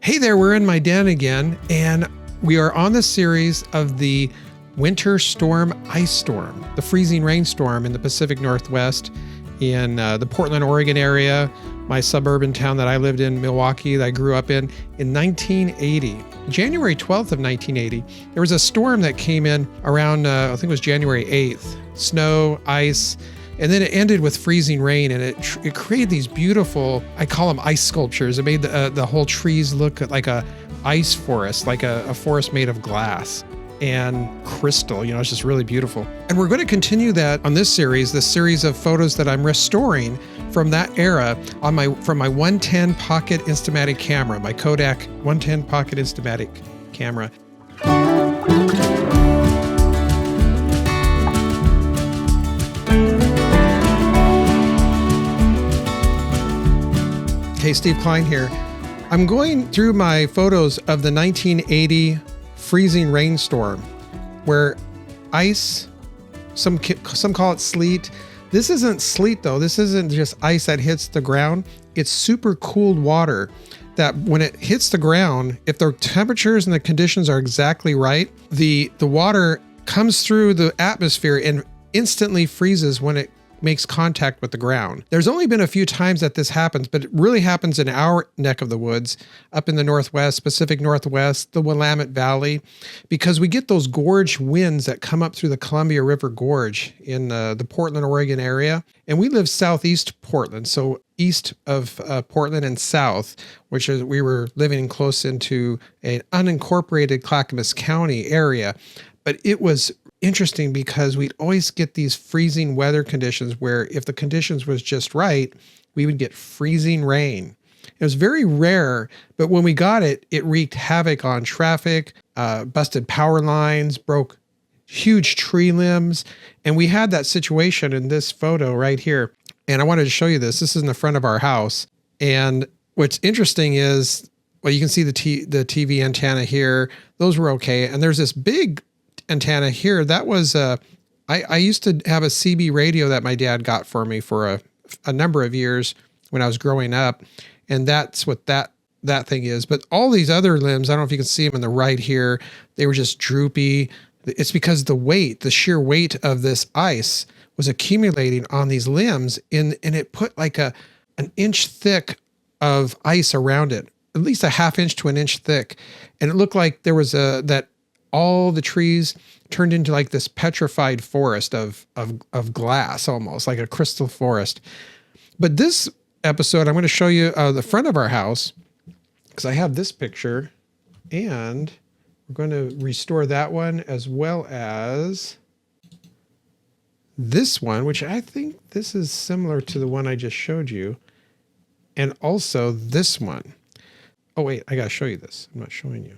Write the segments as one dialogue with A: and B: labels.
A: Hey there, we're in my den again, and we are on the series of the winter storm, ice storm, the freezing rainstorm in the Pacific Northwest, in the Portland, Oregon area, my suburban town that I lived in, Milwaukie, that I grew up in 1980. January 12th of 1980, there was a storm that came in around, I think it was January 8th, snow, ice, and then it ended with freezing rain, and it created these beautiful, I call them ice sculptures. It made the whole trees look like a ice forest, like a forest made of glass and crystal. It's just really beautiful. And we're going to continue that on this series of photos that I'm restoring from that era from my 110 Pocket Instamatic camera, my Kodak 110 Pocket Instamatic camera. Hey, Steve Klein here. I'm going through my photos of the 1980 freezing rainstorm, where ice, some call it sleet. This isn't sleet though. This isn't just ice that hits the ground. It's super cooled water that when it hits the ground, if the temperatures and the conditions are exactly right, the water comes through the atmosphere and instantly freezes when it makes contact with the ground. There's only been a few times that this happens, but it really happens in our neck of the woods, up in the Northwest, Pacific Northwest, the Willamette Valley, because we get those gorge winds that come up through the Columbia River Gorge in the Portland, Oregon area. And we live southeast Portland, so east of Portland and south, which is, we were living close into an unincorporated Clackamas County area. But it was interesting because we'd always get these freezing weather conditions where if the conditions was just right, we would get freezing rain. It was very rare, but when we got it, it wreaked havoc on traffic, busted power lines, broke huge tree limbs. And we had that situation in this photo right here. And I wanted to show you this. This is in the front of our house. And what's interesting is, well, you can see the TV antenna here. Those were okay. And there's this big antenna here. That was I used to have a CB radio that my dad got for me for a number of years when I was growing up, and that's what that thing is. But all these other limbs, I don't know if you can see them on the right here, they were just droopy. It's because the sheer weight of this ice was accumulating on these limbs, and it put like an inch thick of ice around it, at least a half inch to an inch thick, and it looked like there was all the trees turned into like this petrified forest of glass, almost like a crystal forest. But this episode, I'm going to show you the front of our house, because I have this picture, and we're going to restore that one as well as this one, which I think this is similar to the one I just showed you, and also this one. Oh wait, I got to show you this. I'm not showing you.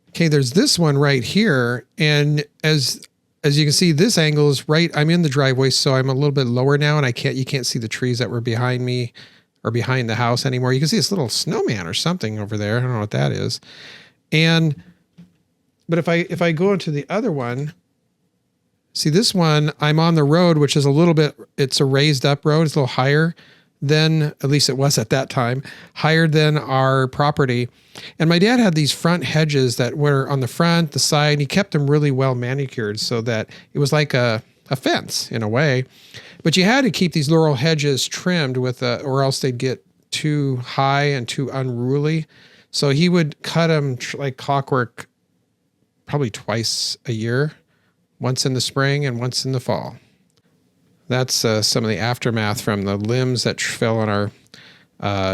A: Okay, there's this one right here, and as you can see, this angle is right. I'm in the driveway, so I'm a little bit lower now, and you can't see the trees that were behind me or behind the house anymore. You can see this little snowman or something over there. I don't know what that is. But if I go into the other one, see this one, I'm on the road, which is it's a raised up road. It's a little higher than, at least it was at that time, higher than our property. And my dad had these front hedges that were on the front, the side. He kept them really well manicured so that it was like a fence in a way. But you had to keep these laurel hedges trimmed or else they'd get too high and too unruly. So he would cut them like clockwork, probably twice a year, once in the spring and once in the fall. That's some of the aftermath from the limbs that fell on our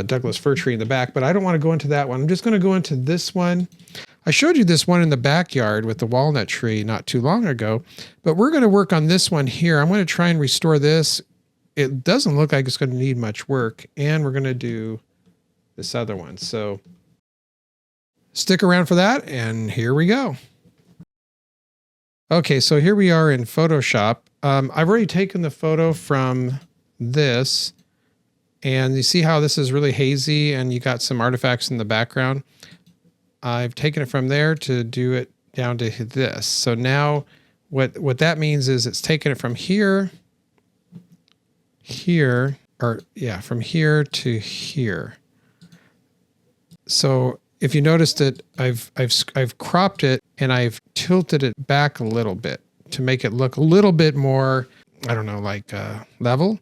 A: Douglas fir tree in the back, but I don't want to go into that one. I'm just going to go into this one. I showed you this one in the backyard with the walnut tree not too long ago, but we're going to work on this one here. I'm going to try and restore this. It doesn't look like it's going to need much work, and we're going to do this other one. So stick around for that, and here we go. Okay, so here we are in Photoshop. I've already taken the photo from this, and you see how this is really hazy and you got some artifacts in the background. I've taken it from there to do it down to this. So now what that means is it's taken it from here, or yeah, from here to here. So if you noticed it, I've cropped it and I've tilted it back a little bit to make it look a little bit more, I don't know, like level.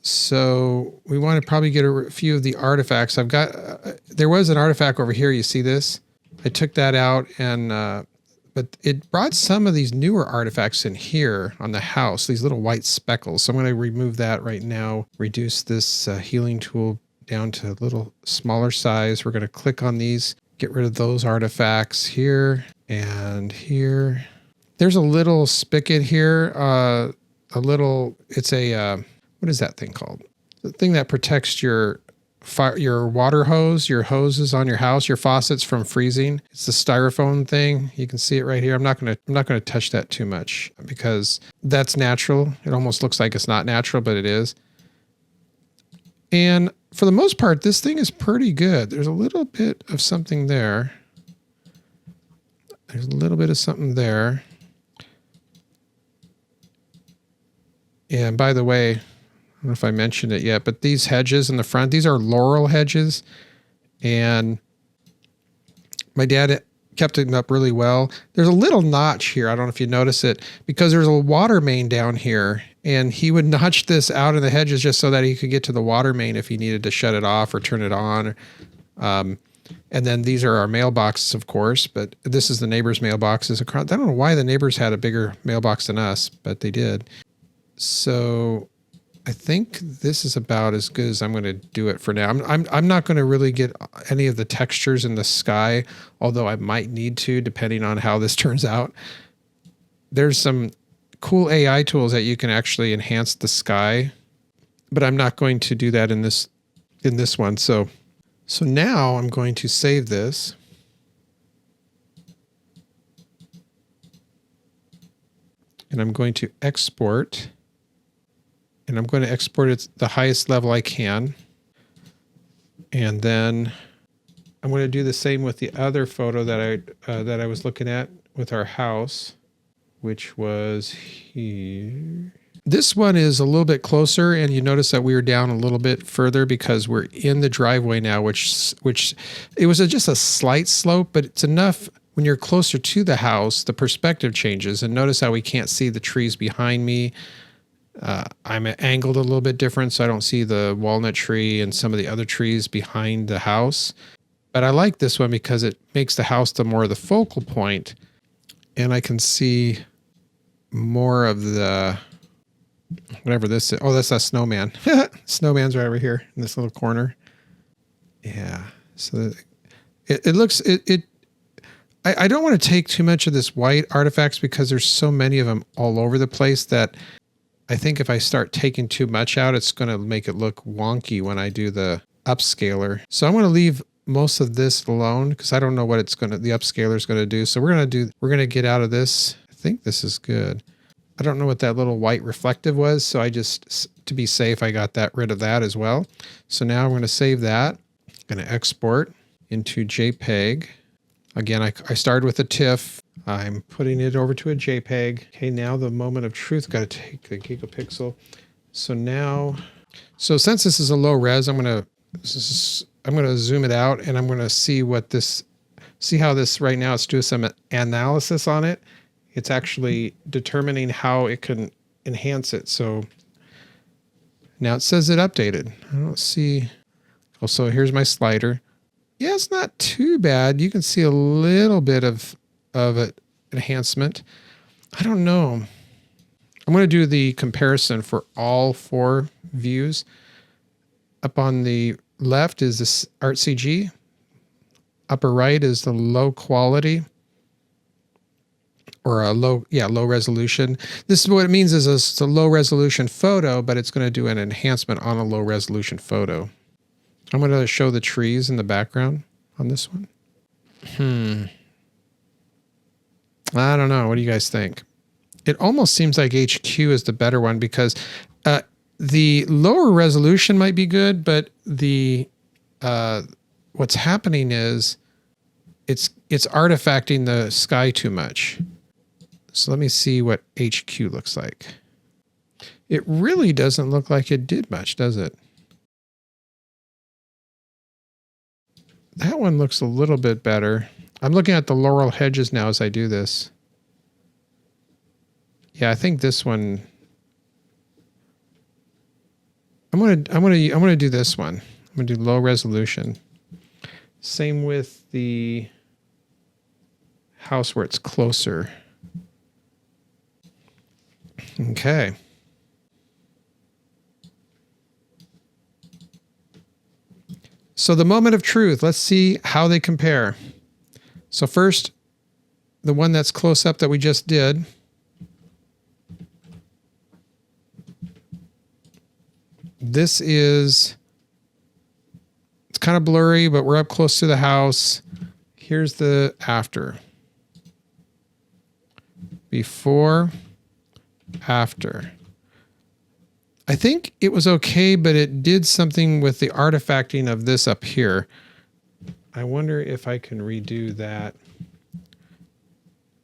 A: So we want to probably get a few of the artifacts. I've got, there was an artifact over here. You see this? I took that out and, but it brought some of these newer artifacts in here on the house, these little white speckles. So I'm going to remove that right now, reduce this healing tool down to a little smaller size. We're going to click on these, get rid of those artifacts here and here. There's a little spigot here, it's a, what is that thing called? The thing that protects your water hose, your hoses on your house, your faucets from freezing. It's the styrofoam thing. You can see it right here. I'm not gonna touch that too much because that's natural. It almost looks like it's not natural, but it is. And for the most part, this thing is pretty good. There's a little bit of something there. There's a little bit of something there. And by the way, I don't know if I mentioned it yet, but these hedges in the front, these are laurel hedges. And my dad kept it up really well. There's a little notch here. I don't know if you notice it because there's a water main down here. And he would notch this out of the hedges just so that he could get to the water main if he needed to shut it off or turn it on. And then these are our mailboxes, of course, but this is the neighbor's mailboxes. I don't know why the neighbors had a bigger mailbox than us, but they did. So I think this is about as good as I'm going to do it for now. I'm not going to really get any of the textures in the sky, although I might need to, depending on how this turns out. There's some cool AI tools that you can actually enhance the sky, but I'm not going to do that in this one. So now I'm going to save this. And I'm going to export. And I'm going to export it to the highest level I can. And then I'm going to do the same with the other photo that I was looking at with our house, which was here. This one is a little bit closer, and you notice that we were down a little bit further because we're in the driveway now, which it was just a slight slope, but it's enough. When you're closer to the house, the perspective changes. And notice how we can't see the trees behind me. I'm angled a little bit different, so I don't see the walnut tree and some of the other trees behind the house. But I like this one because it makes the house more of the focal point, and I can see more of the, whatever this is. Oh, that's a snowman. Snowman's right over here in this little corner. Yeah. So it looks, I don't want to take too much of this white artifacts because there's so many of them all over the place that I think if I start taking too much out, it's going to make it look wonky when I do the upscaler. So I'm going to leave most of this alone because I don't know what the upscaler is going to do. So we're going to get out of this. I think this is good. I don't know what that little white reflective was. So I just, to be safe, I got rid of that as well. So now I'm going to save that. I'm going to export into JPEG. Again, I started with a TIFF. I'm putting it over to a JPEG. Okay, now the moment of truth. Got to take the gigapixel. So since this is a low res, I'm gonna zoom it out, and I'm gonna see how this right now. It's doing some analysis on it. It's actually determining how it can enhance it. So now it says it updated. I don't see. Oh, so here's my slider. Yeah, it's not too bad. You can see a little bit of an enhancement. I don't know. I'm going to do the comparison for all 4 views. Up on the left is this ArtCG. Upper right is the low quality or a low resolution. This is what it means is it's a low resolution photo, but it's going to do an enhancement on a low resolution photo. I'm going to show the trees in the background on this one. I don't know. What do you guys think? It almost seems like HQ is the better one because the lower resolution might be good, but the what's happening is it's artifacting the sky too much. So let me see what HQ looks like. It really doesn't look like it did much, does it? That one looks a little bit better. I'm looking at the laurel hedges now as I do this. Yeah, I think this one. I'm gonna do this one. I'm gonna do low resolution. Same with the house where it's closer. Okay. So the moment of truth, let's see how they compare. So first, the one that's close up that we just did. This is, it's kind of blurry, but we're up close to the house. Here's the after. Before, after. I think it was okay, but it did something with the artifacting of this up here. I wonder if I can redo that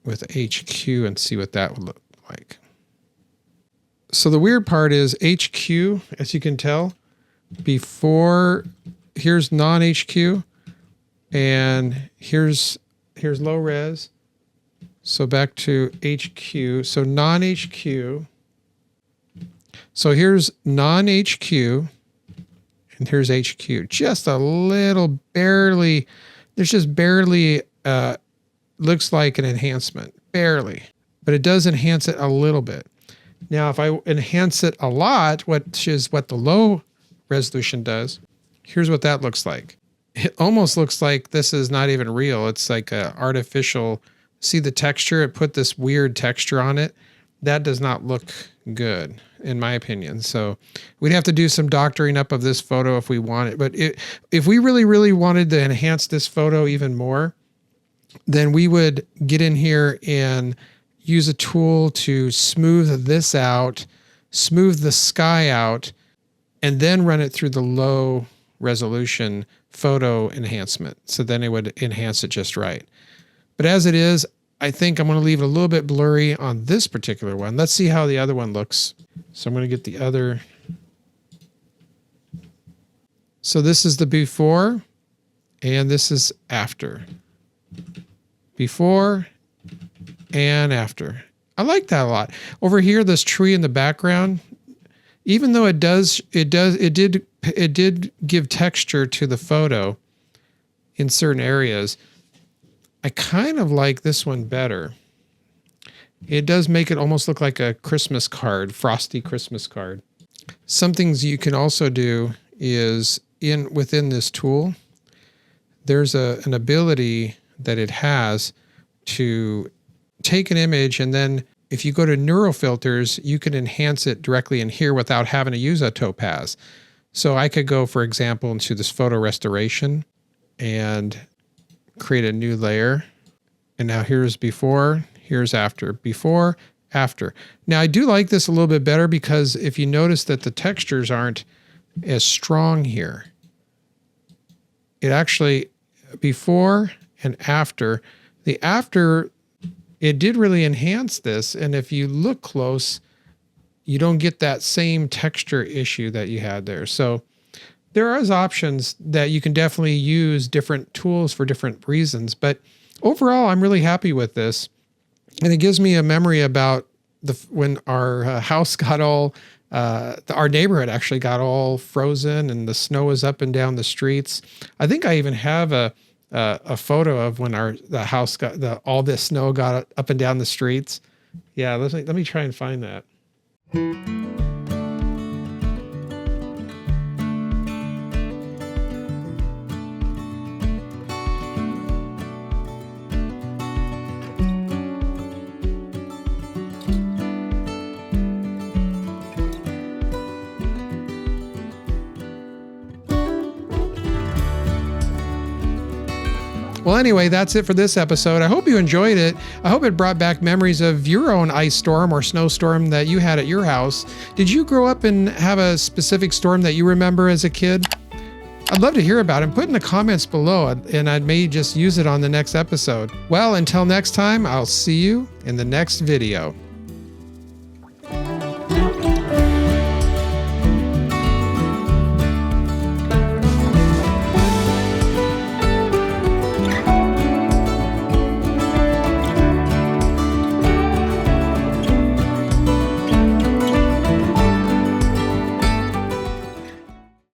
A: with HQ and see what that would look like. So the weird part is HQ, as you can tell, before, here's non-HQ, and here's low res. So back to HQ. So non-HQ. So here's non-HQ, and here's HQ. Just a little barely, there's just barely, looks like an enhancement. Barely. But it does enhance it a little bit. Now, if I enhance it a lot, which is what the low resolution does, here's what that looks like. It almost looks like this is not even real. It's like a artificial, see the texture? It put this weird texture on it. That does not look good, in my opinion. So we'd have to do some doctoring up of this photo if we want it. But if we really, really wanted to enhance this photo even more, then we would get in here and use a tool to smooth this out, smooth the sky out, and then run it through the low resolution photo enhancement. So then it would enhance it just right. But as it is, I think I'm going to leave it a little bit blurry on this particular one. Let's see how the other one looks. So I'm going to get the other. So this is the before, and this is after. Before and after. I like that a lot. Over here, this tree in the background, even though it did give texture to the photo in certain areas, I kind of like this one better. It does make it almost look like a Christmas card, frosty Christmas card. Some things you can also do is within this tool, there's an ability that it has to take an image, and then if you go to neural filters, you can enhance it directly in here without having to use a topaz. So I could go, for example, into this photo restoration and create a new layer. And now here's before, here's after. Before, after. Now I do like this a little bit better because if you notice that the textures aren't as strong here, it actually, before and after, the after, it did really enhance this. And if you look close, you don't get that same texture issue that you had there. So there are options that you can definitely use different tools for different reasons. But overall, I'm really happy with this. And it gives me a memory about when our house got all, our neighborhood actually got all frozen and the snow was up and down the streets. I think I even have a photo of when the house got all this snow got up and down the streets. Yeah, let me try and find that. Well, anyway, that's it for this episode. I hope you enjoyed it. I hope it brought back memories of your own ice storm or snowstorm that you had at your house. Did you grow up and have a specific storm that you remember as a kid? I'd love to hear about it. Put in the comments below, and I may just use it on the next episode. Well, until next time, I'll see you in the next video.